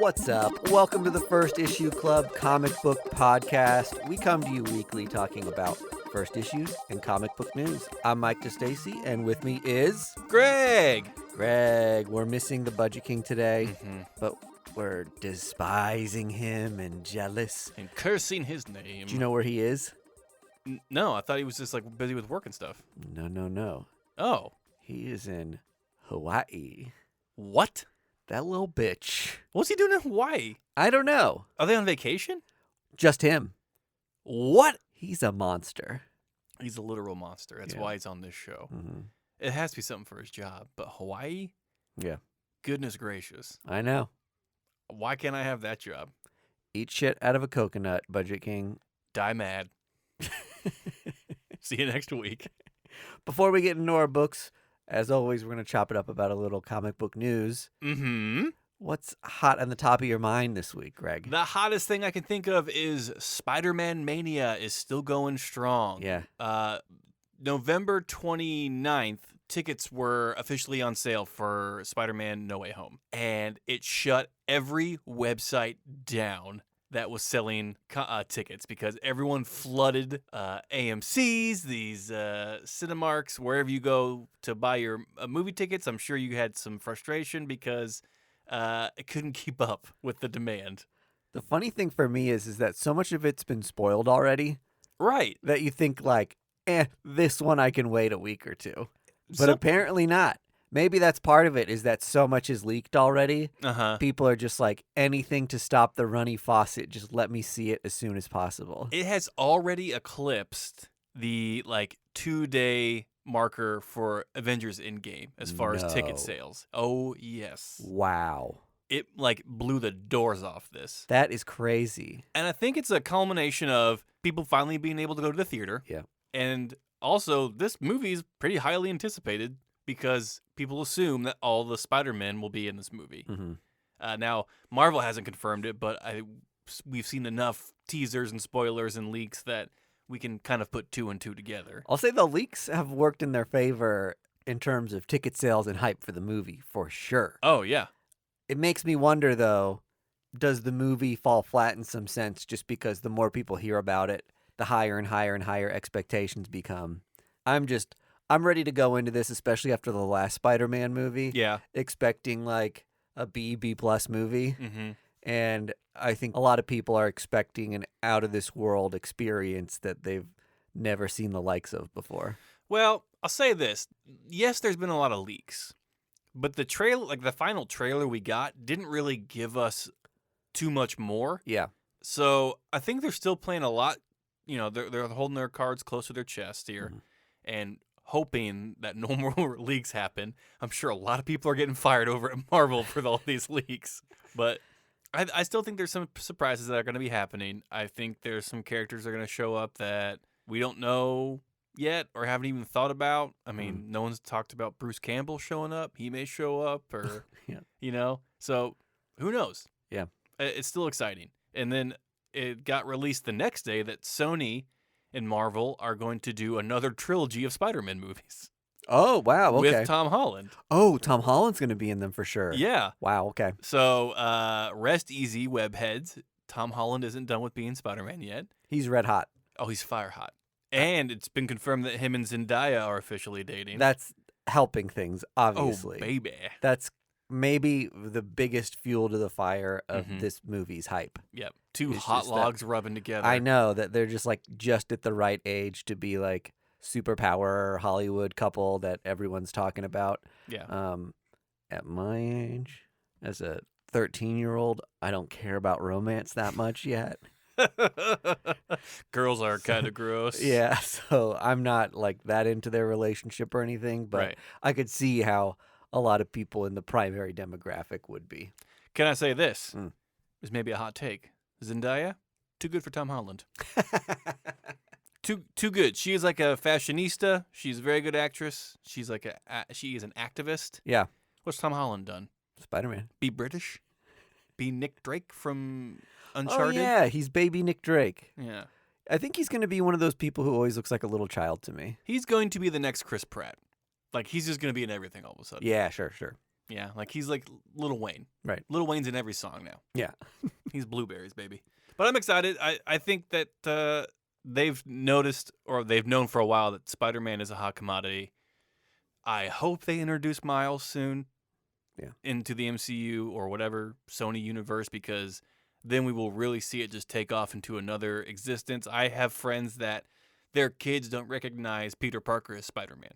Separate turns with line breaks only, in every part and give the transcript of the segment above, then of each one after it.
What's up? Welcome to the First Issue Club comic book podcast. We come to you weekly talking about first issues and comic book news. I'm Mike DeStacy, and with me is
Greg.
We're missing the Budget King today, but we're despising him and jealous.
And cursing his name.
Do you know where he is?
No, I thought he was just like busy with work and stuff.
No.
Oh.
He is in Hawaii.
What?
That little bitch.
What's he doing in Hawaii?
I don't know.
Are they on vacation?
Just him.
What?
He's a monster.
He's a literal monster. That's why he's on this show.
Mm-hmm.
It has to be something for his job. But Hawaii?
Yeah.
Goodness gracious.
I know.
Why can't I have that job?
Eat shit out of a coconut, Budget King.
Die mad. See you next week.
Before we get into our books, as always, we're going to chop it up about a little comic book news.
Mm-hmm.
What's hot on the top of your mind this week, Greg?
The hottest thing I can think of is Spider-Man Mania is still going strong.
Yeah.
November 29th, tickets were officially on sale for Spider-Man No Way Home. And it shut every website down that was selling tickets because everyone flooded AMC's, these Cinemarks, wherever you go to buy your movie tickets. I'm sure you had some frustration because it couldn't keep up with the demand.
The funny thing for me is that so much of it's been spoiled already.
Right.
That you think like, this one I can wait a week or two. But apparently not. Maybe that's part of it, is that so much is leaked already. People are just like, anything to stop the runny faucet, just let me see it as soon as possible.
It has already eclipsed the 2-day marker for Avengers Endgame as far as ticket sales. Oh, yes.
Wow.
It blew the doors off this.
That is crazy.
And I think it's a culmination of people finally being able to go to the theater.
Yeah.
And also, this movie is pretty highly anticipated because people assume that all the Spider-Men will be in this movie.
Mm-hmm.
Now, Marvel hasn't confirmed it, but we've seen enough teasers and spoilers and leaks that we can kind of put two and two together.
I'll say the leaks have worked in their favor in terms of ticket sales and hype for the movie, for sure.
Oh, yeah.
It makes me wonder, though, does the movie fall flat in some sense just because the more people hear about it, the higher and higher and higher expectations become? I'm ready to go into this, especially after the last Spider-Man movie.
Yeah.
Expecting like a B+ movie.
Mm-hmm.
And I think a lot of people are expecting an out-of-this-world experience that they've never seen the likes of before.
Well, I'll say this. Yes, there's been a lot of leaks. But the trailer, the final trailer we got, didn't really give us too much more.
Yeah.
So I think they're still playing a lot. You know, they're holding their cards close to their chest here.
Mm-hmm.
And hoping that no more leaks happen. I'm sure a lot of people are getting fired over at Marvel for all these leaks. But I still think there's some surprises that are going to be happening. I think there's some characters that are going to show up that we don't know yet or haven't even thought about. I mean, no one's talked about Bruce Campbell showing up. He may show up or, So who knows?
Yeah.
It's still exciting. And then it got released the next day that Sony and Marvel are going to do another trilogy of Spider-Man movies.
Oh, wow. Okay.
With Tom Holland.
Oh, Tom Holland's going to be in them for sure.
Yeah.
Wow. Okay.
So rest easy, webheads. Tom Holland isn't done with being Spider-Man yet.
He's red hot.
Oh, he's fire hot. And it's been confirmed that him and Zendaya are officially dating.
That's helping things, obviously.
Oh, baby.
That's maybe the biggest fuel to the fire of this movie's hype.
Yep. Two hot logs rubbing together.
I know that they're just just at the right age to be superpower Hollywood couple that everyone's talking about.
Yeah.
At my age, as a 13-year-old, I don't care about romance that much yet.
Girls are kind of gross.
Yeah, so I'm not that into their relationship or anything, but I could see how a lot of people in the primary demographic would be.
Can I say this? This may be a hot take. Zendaya, too good for Tom Holland. Too good. She is like a fashionista. She's a very good actress. She's she is an activist.
Yeah.
What's Tom Holland done?
Spider-Man.
Be British? Be Nick Drake from Uncharted?
Oh, yeah. He's baby Nick Drake.
Yeah.
I think he's going to be one of those people who always looks like a little child to me.
He's going to be the next Chris Pratt. He's just going to be in everything all of a sudden.
Yeah, sure.
Yeah, like he's like Lil Wayne.
Right.
Lil Wayne's in every song now.
Yeah.
He's blueberries, baby. But I'm excited. I think that they've noticed, or they've known for a while, that Spider-Man is a hot commodity. I hope they introduce Miles soon into the MCU or whatever Sony universe, because then we will really see it just take off into another existence. I have friends that their kids don't recognize Peter Parker as Spider-Man.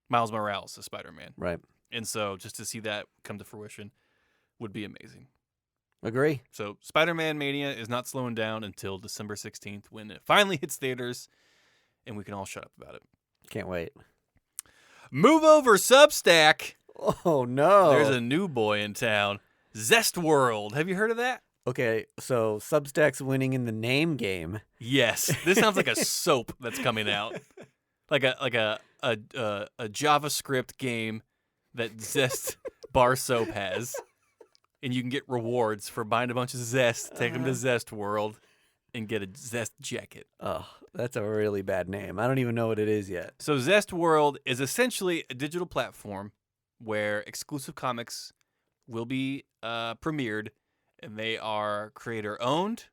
Miles Morales as Spider-Man.
Right.
And so just to see that come to fruition would be amazing.
Agree.
So Spider-Man Mania is not slowing down until December 16th when it finally hits theaters and we can all shut up about it.
Can't wait.
Move over, Substack.
Oh, no.
There's a new boy in town. Zest World. Have you heard of that?
Okay, so Substack's winning in the name game.
Yes. This sounds like a soap that's coming out. Like a JavaScript game that Zest Bar Soap has. And you can get rewards for buying a bunch of Zest, take them to Zest World, and get a Zest jacket.
Oh, that's a really bad name. I don't even know what it is yet.
So Zest World is essentially a digital platform where exclusive comics will be premiered, and they are creator-owned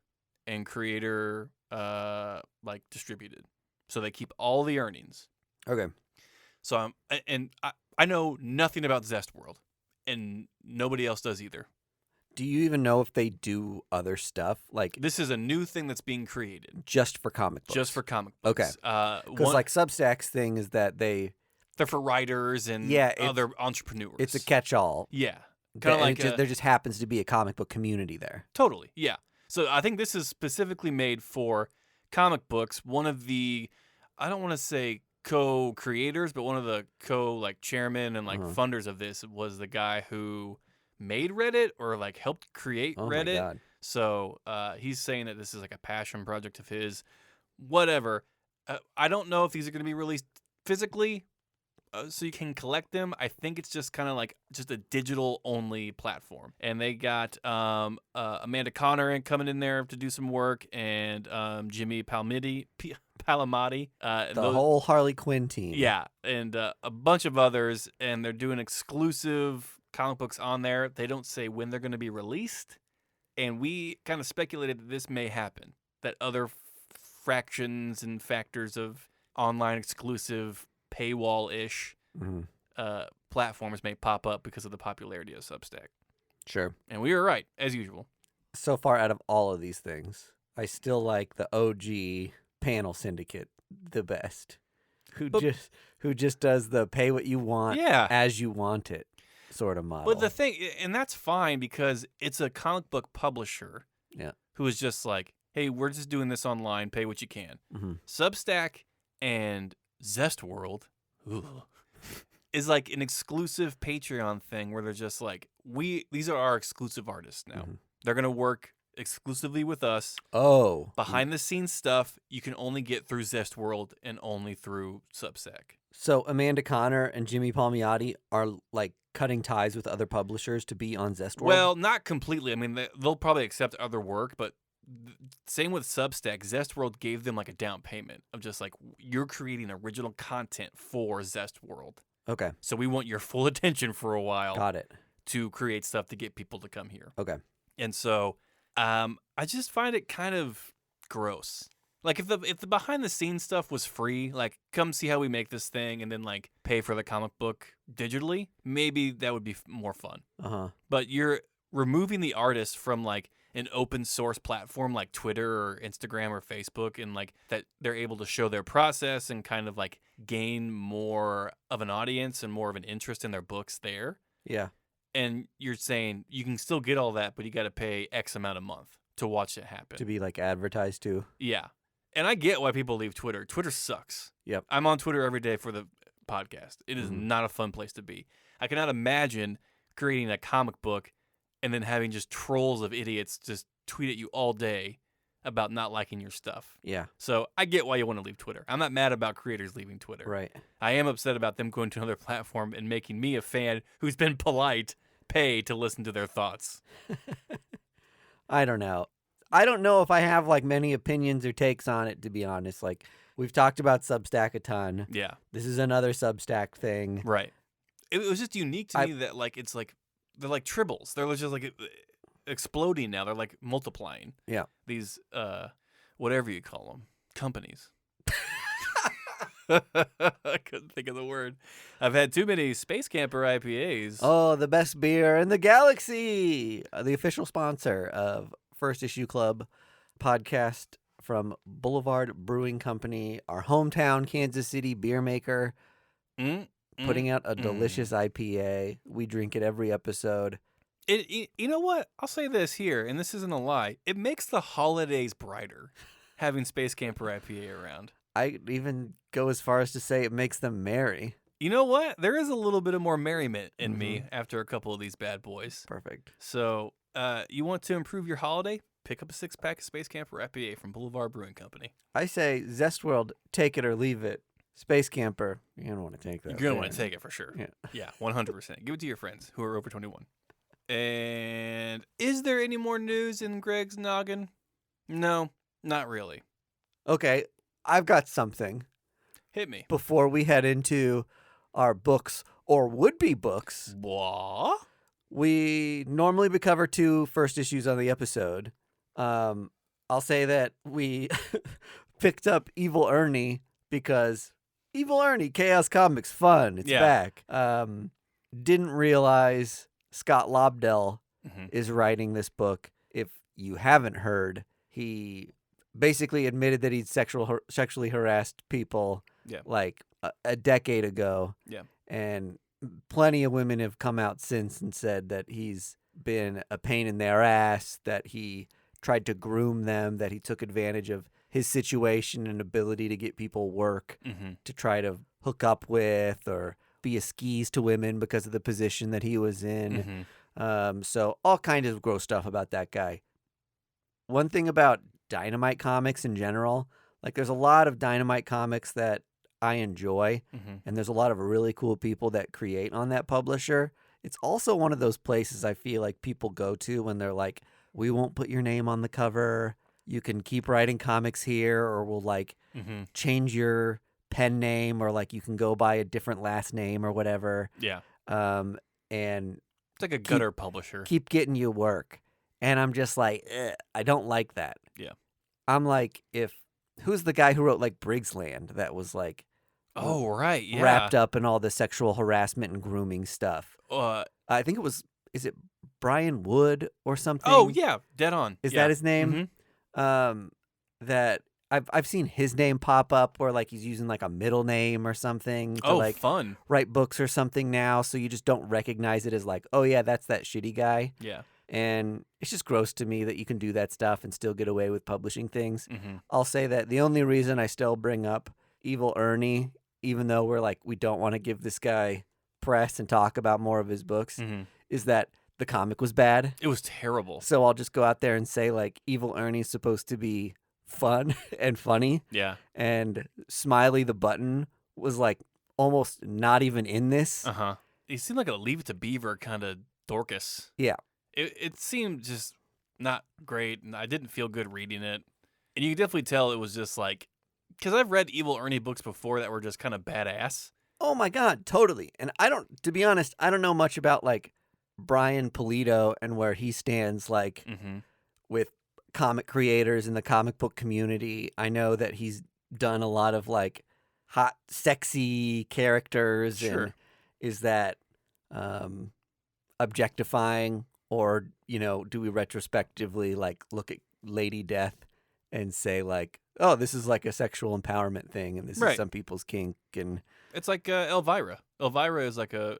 and creator distributed. So they keep all the earnings.
Okay.
So I know nothing about Zest World, and nobody else does either.
Do you even know if they do other stuff? Like,
This is a new thing that's being created.
just for comic books?
Just for comic books.
Okay. Because like Substack's thing is that they're
for writers and other entrepreneurs.
It's a catch-all.
Yeah. Kind of like
there just happens to be a comic book community there.
Totally. Yeah. So I think this is specifically made for comic books. One of the, I don't want to say co-creators, but one of the chairmen and funders of this was the guy who made Reddit or helped create Reddit.
My God.
So he's saying that this is like a passion project of his. Whatever. I don't know if these are going to be released physically so you can collect them. I think it's just kind of like just a digital only platform. And they got Amanda Conner coming in there to do some work, and Jimmy Palmiotti.
The whole Harley Quinn team.
Yeah, and a bunch of others, and they're doing exclusive comic books on there. They don't say when they're going to be released, and we kind of speculated that this may happen, that other fractions and factors of online exclusive paywall-ish platforms may pop up because of the popularity of Substack.
Sure.
And we were right, as usual.
So far, out of all of these things, I still like the OG Panel Syndicate the best, who just does the pay what you want as you want it sort of model.
But the thing, and that's fine because it's a comic book publisher who is just like, hey, we're just doing this online, pay what you can.
Mm-hmm.
Substack and Zest World is like an exclusive Patreon thing where they're just like, these are our exclusive artists now. Mm-hmm. They're going to work exclusively with us.
Oh.
Behind the scenes stuff you can only get through Zest World and only through Substack.
So Amanda Conner and Jimmy Palmiotti are like cutting ties with other publishers to be on Zest World?
Well, not completely. I mean, they'll probably accept other work, but same with Substack. Zest World gave them like a down payment of just like, you're creating original content for Zest World.
Okay.
So we want your full attention for a while.
Got it.
To create stuff to get people to come here.
Okay.
And so I just find it kind of gross. Like if the behind the scenes stuff was free, like come see how we make this thing and then like pay for the comic book digitally, maybe that would be more fun.
Uh-huh.
But you're removing the artist from like an open source platform like Twitter or Instagram or Facebook, and like that they're able to show their process and kind of like gain more of an audience and more of an interest in their books there.
Yeah.
And you're saying you can still get all that, but you got to pay X amount a month to watch it happen.
To be like advertised to.
Yeah. And I get why people leave Twitter. Twitter sucks.
Yep.
I'm on Twitter every day for the podcast. It is not a fun place to be. I cannot imagine creating a comic book and then having just trolls of idiots just tweet at you all day about not liking your stuff.
Yeah.
So I get why you want to leave Twitter. I'm not mad about creators leaving Twitter.
Right.
I am upset about them going to another platform and making me, a fan who's been polite, pay to listen to their thoughts.
I don't know. I don't know if I have like many opinions or takes on it, to be honest. Like we've talked about Substack a ton.
Yeah.
This is another Substack thing.
Right. It was just unique to me that like it's like they're like tribbles. They're just like exploding now. They're like multiplying.
Yeah.
These whatever you call them, companies. I couldn't think of the word. I've had too many Space Camper IPAs.
Oh, the best beer in the galaxy. The official sponsor of First Issue Club podcast from Boulevard Brewing Company, our hometown Kansas City beer maker, putting out a delicious IPA. We drink it every episode.
You know what? I'll say this here, and this isn't a lie. It makes the holidays brighter having Space Camper IPA around.
I even go as far as to say it makes them merry.
You know what? There is a little bit of more merriment in me after a couple of these bad boys.
Perfect.
So, you want to improve your holiday? Pick up a 6-pack of Space Camper IPA from Boulevard Brewing Company.
I say Zest World, take it or leave it. Space Camper, you're going to want to take that.
You're going to want to take it for sure. Yeah, 100%. Give it to your friends who are over 21. And is there any more news in Greg's noggin? No, not really.
Okay, I've got something.
Hit me.
Before we head into our books or would-be books.
What?
We normally cover 2 first issues on the episode. I'll say that we picked up Evil Ernie because Evil Ernie, Chaos Comics, fun. It's back. Didn't realize Scott Lobdell is writing this book. If you haven't heard, he basically admitted that he'd sexually harassed people like a decade ago.
Yeah.
And plenty of women have come out since and said that he's been a pain in their ass, that he tried to groom them, that he took advantage of his situation and ability to get people work to try to hook up with or be a skis to women because of the position that he was in. So all kinds of gross stuff about that guy. One thing about Dynamite Comics in general, like there's a lot of Dynamite Comics that I enjoy, and there's a lot of really cool people that create on that publisher. It's also one of those places I feel like people go to when they're like, we won't put your name on the cover. You can keep writing comics here, or we'll like change your pen name, or like you can go by a different last name or whatever.
Yeah.
And
it's like a gutter publisher.
Keep getting you work. And I'm just like, I don't like that.
Yeah.
I'm like, who's the guy who wrote like Briggs Land that was like,
oh, right. Yeah.
wrapped up in all the sexual harassment and grooming stuff? I think is it Brian Wood or something?
Oh, yeah. Dead on.
Is that his name? That I've seen his name pop up where like he's using like a middle name or something to like
fun.
write books or something now, so you just don't recognize it as like, oh yeah, that's that shitty guy.
Yeah.
And it's just gross to me that you can do that stuff and still get away with publishing things. I'll say that the only reason I still bring up Evil Ernie, even though we're like, we don't want to give this guy press and talk about more of his books, is that the comic was bad.
It was terrible.
So I'll just go out there and say like Evil Ernie's supposed to be fun and funny.
Yeah.
And Smiley the Button was like almost not even in this.
He seemed like a Leave It to Beaver kind of Dorcas.
Yeah.
It seemed just not great, and I didn't feel good reading it. And you could definitely tell it was just like, because I've read Evil Ernie books before that were just kind of badass.
Oh my God, totally. And to be honest, I don't know much about like Brian Pulido and where he stands like with comic creators in the comic book community. I know that he's done a lot of like hot, sexy characters.
Sure.
And is that objectifying? Or, do we retrospectively like look at Lady Death and say like, oh, this is like a sexual empowerment thing and this is some people's kink? And
it's like Elvira. Elvira is like a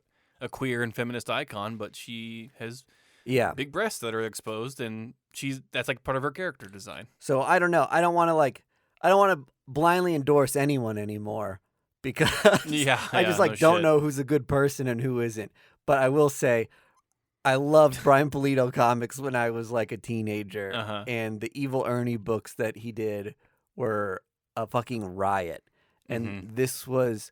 queer and feminist icon, but she has big breasts that are exposed, and that's like part of her character design.
So I don't know. I don't want to blindly endorse anyone anymore because I just don't know who's a good person and who isn't. But I will say, I loved Brian Pulido comics when I was like a teenager, and the Evil Ernie books that he did were a fucking riot. And this was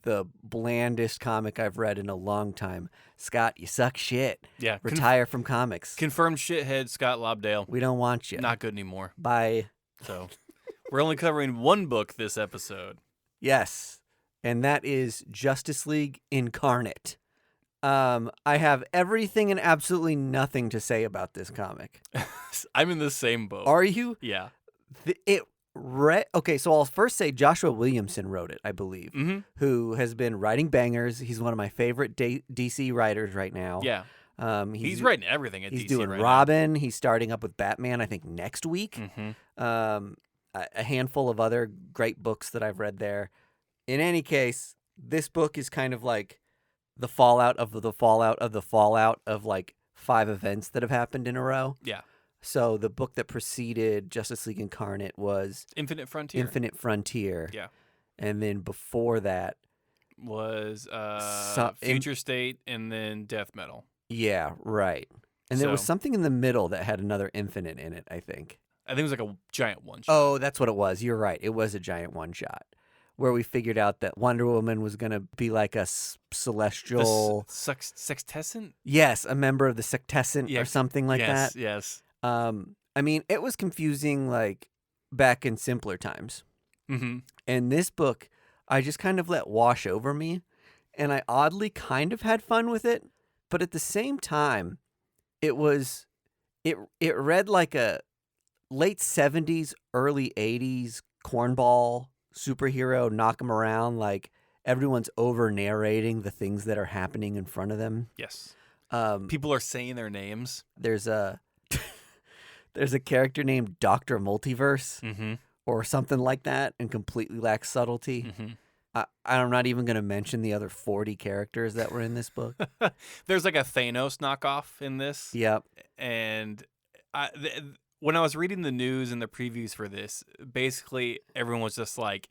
the blandest comic I've read in a long time. Scott, you suck shit.
Yeah.
Retire from comics.
Confirmed shithead Scott Lobdell.
We don't want you.
Not good anymore.
Bye.
So we're only covering one book this episode.
Yes. And that is Justice League Incarnate. I have everything and absolutely nothing to say about this comic.
I'm in the same boat.
Are you?
Yeah.
Okay, so I'll first say Joshua Williamson wrote it, I believe, who has been writing bangers. He's one of my favorite DC writers right now.
Yeah. He's writing everything at DC.
He's doing
right
Robin.
now.
He's starting up with Batman, I think, next week. A handful of other great books that I've read there. In any case, this book is kind of like the fallout of the fallout of the fallout of like 5 events that have happened in a row.
Yeah.
So the book that preceded Justice League Incarnate was
Infinite Frontier.
Infinite Frontier.
Yeah.
And then before that
was Future State and then Death Metal.
Yeah, right. And there was something in the middle that had another Infinite in it, I think.
I think it was like a giant one-shot.
Oh, that's what it was. You're right. It was a giant one-shot where we figured out that Wonder Woman was going to be like a celestial...
Sextessent?
Yes, a member of the Sextessent or something like that.
Yes.
I mean, it was confusing like back in simpler times.
Mm-hmm.
And this book, I just kind of let wash over me. And I oddly kind of had fun with it. But at the same time, it read like a late 70s, early 80s cornball superhero, knock 'em around, like everyone's over narrating the things that are happening in front of them.
Yes. People are saying their names.
There's a character named Dr. Multiverse or something like that and completely lacks subtlety. I'm not even going to mention the other 40 characters that were in this book.
There's like a Thanos knockoff in this.
Yep.
And when I was reading the news and the previews for this, basically everyone was just like,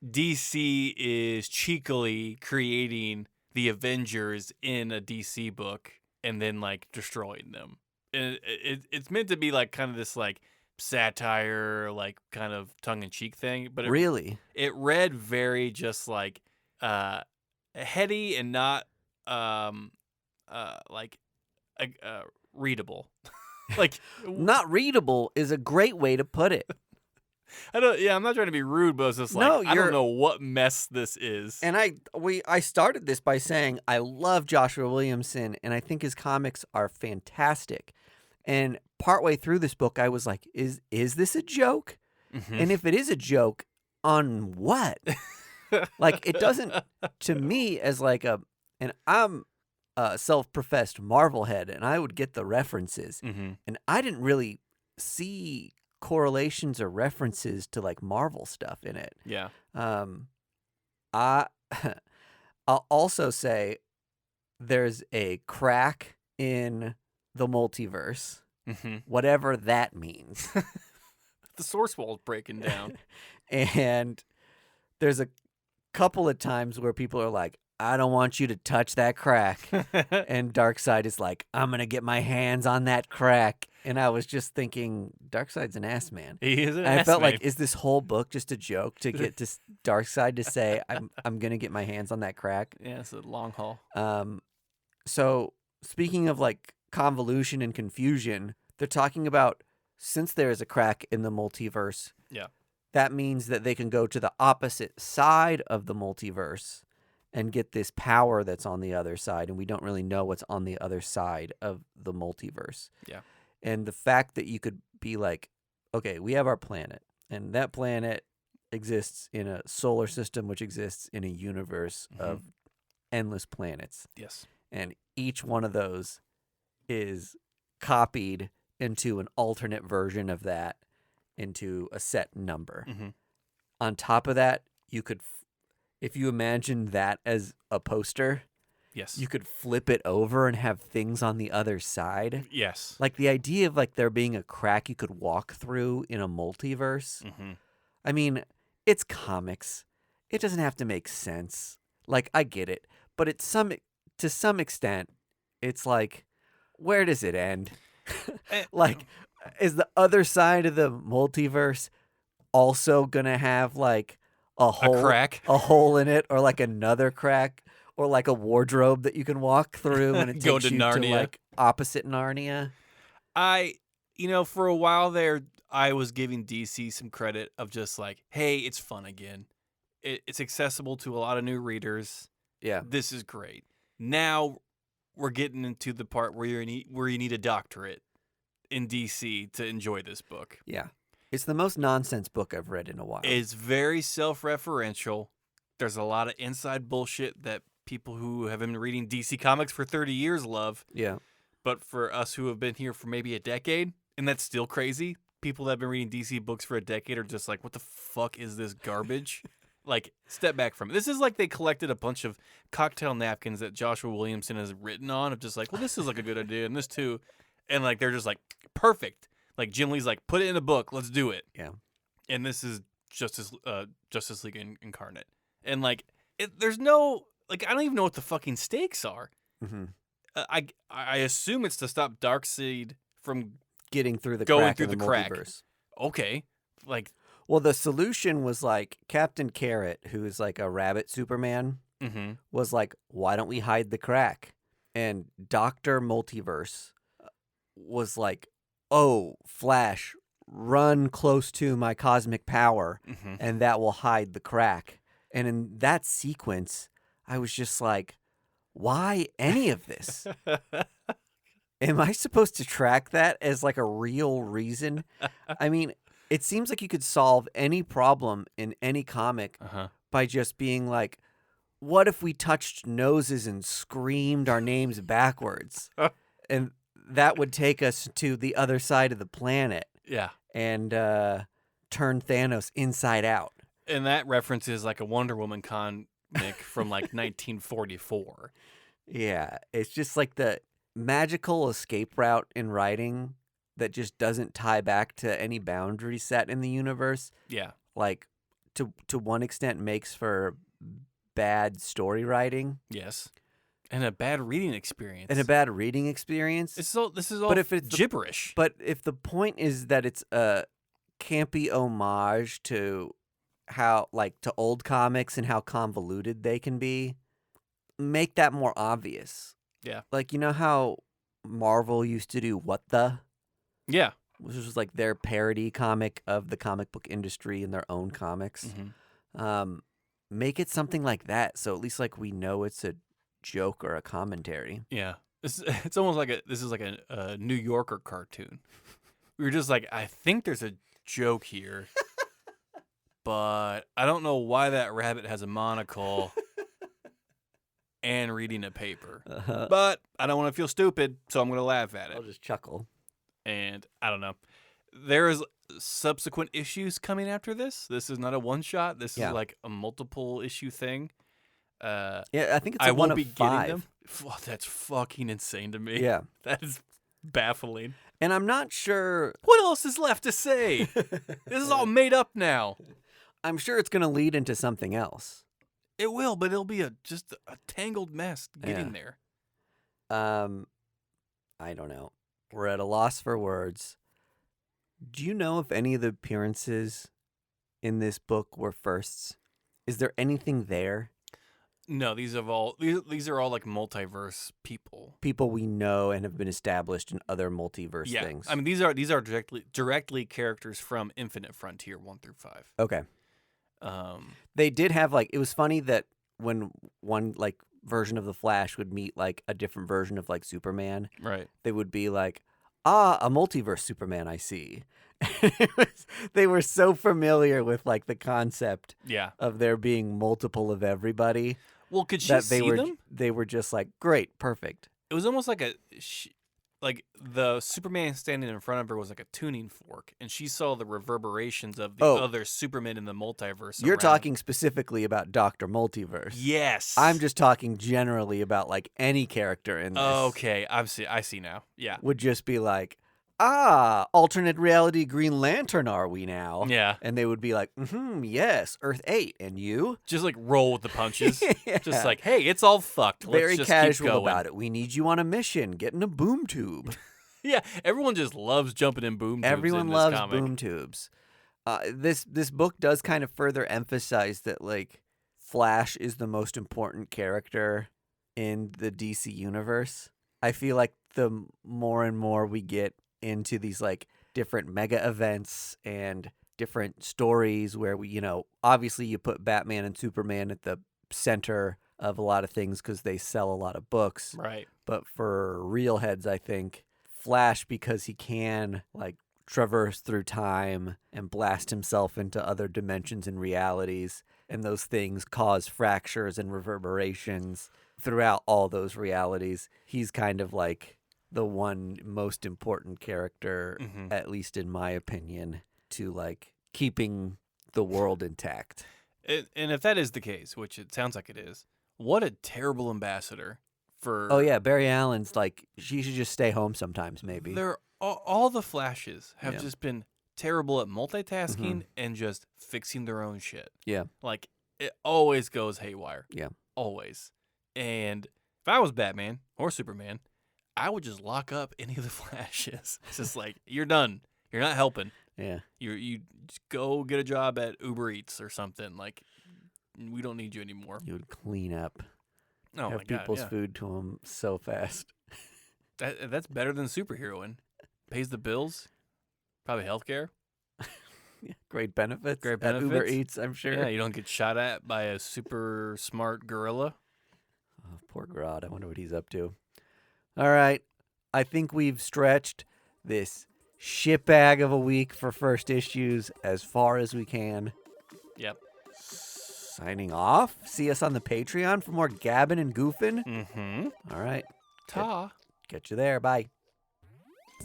DC is cheekily creating the Avengers in a DC book and then like destroying them. And it's meant to be like kind of this like satire, like kind of tongue-in-cheek thing, but it read very just like heady and not readable. Like
not readable is a great way to put it.
I'm not trying to be rude, but it's just like I don't know what mess this is.
And I started this by saying I love Joshua Williamson and I think his comics are fantastic. And partway through this book, I was like, is this a joke? And if it is a joke, on what? Like, it doesn't, to me, as like and I'm a self-professed Marvel head, and I would get the references. And I didn't really see correlations or references to, like, Marvel stuff in it.
Yeah.
I'll also say there's a crack in the multiverse, whatever that means.
The source wall's breaking down.
And there's a couple of times where people are like, I don't want you to touch that crack. And Darkseid is like, I'm going to get my hands on that crack. And I was just thinking, Darkseid's an ass man.
He is an ass
man. I felt
man.
like, is this whole book just a joke to get to Darkseid to say, I'm going to get my hands on that crack?
Yeah, it's a long haul.
So speaking of like convolution and confusion, they're talking about since there is a crack in the multiverse, that means that they can go to the opposite side of the multiverse and get this power that's on the other side, and we don't really know what's on the other side of the multiverse.
Yeah.
And the fact that you could be like, okay, we have our planet, and that planet exists in a solar system which exists in a universe of endless planets.
Yes.
And each one of those is copied into an alternate version of that into a set number. On top of that, you could, if you imagine that as a poster, you could flip it over and have things on the other side.
Yes.
Like the idea of like there being a crack you could walk through in a multiverse. I mean, it's comics. It doesn't have to make sense. Like, I get it. But to some extent, it's like, where does it end? Like, is the other side of the multiverse also gonna have like a hole in it, or like another crack, or like a wardrobe that you can walk through and it
Go
takes
to
you
Narnia.
to like opposite Narnia?
For a while there, I was giving DC some credit of just like, hey, it's fun again. It's accessible to a lot of new readers.
Yeah.
This is great. Now, we're getting into the part where you need a doctorate in DC to enjoy this book.
Yeah. It's the most nonsense book I've read in a while.
It's very self-referential. There's a lot of inside bullshit that people who have been reading DC Comics for 30 years love.
Yeah.
But for us who have been here for maybe a decade, and that's still crazy, people that have been reading DC books for a decade are just like, what the fuck is this garbage? Like, step back from it. This is like they collected a bunch of cocktail napkins that Joshua Williamson has written on of just like, well, this is like a good idea, and this too. And like, they're just like, perfect. Like, Jim Lee's like, put it in a book, let's do it.
Yeah.
And this is Justice League Incarnate. And like, there's no, like, I don't even know what the fucking stakes are.
Mm-hmm.
I assume it's to stop Darkseid from
getting through the
going
crack
through
in
the crack.
multiverse.
Okay. Like,
well, the solution was like Captain Carrot, who is like a rabbit Superman, was like, why don't we hide the crack? And Dr. Multiverse was like, oh, Flash, run close to my cosmic power, and that will hide the crack. And in that sequence, I was just like, why any of this? Am I supposed to track that as like a real reason? I mean, it seems like you could solve any problem in any comic by just being like, what if we touched noses and screamed our names backwards? And that would take us to the other side of the planet.
Yeah.
And turn Thanos inside out.
And that reference is like a Wonder Woman comic from like 1944.
Yeah. It's just like the magical escape route in writing that just doesn't tie back to any boundary set in the universe.
Yeah.
Like, to one extent makes for bad story writing.
Yes. And a bad reading experience.
This is all
but gibberish.
But if the point is that it's a campy homage to how, like, to old comics and how convoluted they can be, make that more obvious.
Yeah.
Like, you know how Marvel used to do What The?
Yeah.
Which was like their parody comic of the comic book industry in their own comics. Make it something like that, so at least like we know it's a joke or a commentary.
Yeah. It's almost like this is like a New Yorker cartoon. We were just like, I think there's a joke here, but I don't know why that rabbit has a monocle and reading a paper. But I don't want to feel stupid, so I'm going to laugh at it.
I'll just chuckle.
And I don't know. There's subsequent issues coming after this. This is not a one-shot. This is like a multiple issue thing.
Yeah, I think it's
I
one
won't
of
be
5.
getting them. Oh, that's fucking insane to me.
Yeah.
That is baffling.
And I'm not sure...
What else is left to say? This is all made up now.
I'm sure it's going to lead into something else.
It will, but it'll be just a tangled mess getting there.
I don't know. We're at a loss for words. Do you know if any of the appearances in this book were firsts? Is there anything there?
No, these are all like multiverse people.
People we know and have been established in other multiverse things.
I mean, these are directly characters from Infinite Frontier 1 through 5.
Okay. They did have like, it was funny that when one like version of the Flash would meet like a different version of like Superman,
right?
They would be like, a multiverse Superman, I see. They were so familiar with like the concept of there being multiple of everybody.
Well, could she see them?
They were just like, great, perfect.
It was almost like like the Superman standing in front of her was like a tuning fork, and she saw the reverberations of the other Supermen in the multiverse.
You're talking specifically about Dr. Multiverse.
Yes.
I'm just talking generally about like any character in this.
Okay, I see now. Yeah.
Would just be like, alternate reality Green Lantern are we now?
Yeah.
And they would be like, yes, Earth 8, and you?
Just like roll with the punches. Just like, hey, it's all fucked.
Very
Let's just
casual
keep going.
about it. We need you on a mission. Get in a boom tube.
Yeah, everyone just loves jumping in boom tubes.
Everyone
in this
loves
comic.
boom tubes. This book does kind of further emphasize that like Flash is the most important character in the DC universe. I feel like the more and more we get into these like different mega events and different stories where we, obviously you put Batman and Superman at the center of a lot of things because they sell a lot of books.
Right.
But for real heads, I think Flash, because he can like traverse through time and blast himself into other dimensions and realities, and those things cause fractures and reverberations throughout all those realities. He's kind of like the one most important character, at least in my opinion, to like keeping the world intact.
And if that is the case, which it sounds like it is, what a terrible ambassador for...
Oh, yeah, Barry Allen's like, she should just stay home sometimes, maybe.
All the Flashes have just been terrible at multitasking and just fixing their own shit.
Yeah.
Like, it always goes haywire.
Yeah.
Always. And if I was Batman or Superman, I would just lock up any of the Flashes. It's just like, you're done. You're not helping.
Yeah.
You just go get a job at Uber Eats or something. Like, we don't need you anymore.
You would clean up.
Oh,
have
my God,
people's
yeah.
food to them so fast.
That's better than superheroing. Pays the bills. Probably healthcare.
Yeah, great benefits.
Great
At Uber
benefits.
Eats, I'm sure.
Yeah, you don't get shot at by a super smart gorilla.
Oh, poor Grodd. I wonder what he's up to. All right. I think we've stretched this shitbag of a week for first issues as far as we can.
Yep.
Signing off. See us on the Patreon for more gabbing and goofing.
Mm-hmm.
All right.
Ta.
Get you there. Bye.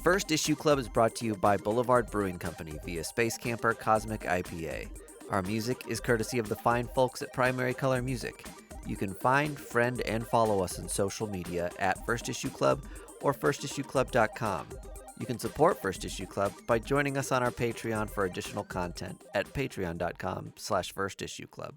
First Issue Club is brought to you by Boulevard Brewing Company via Space Camper Cosmic IPA. Our music is courtesy of the fine folks at Primary Color Music. You can find, friend, and follow us on social media at First Issue Club or firstissueclub.com. You can support First Issue Club by joining us on our Patreon for additional content at patreon.com/firstissueclub.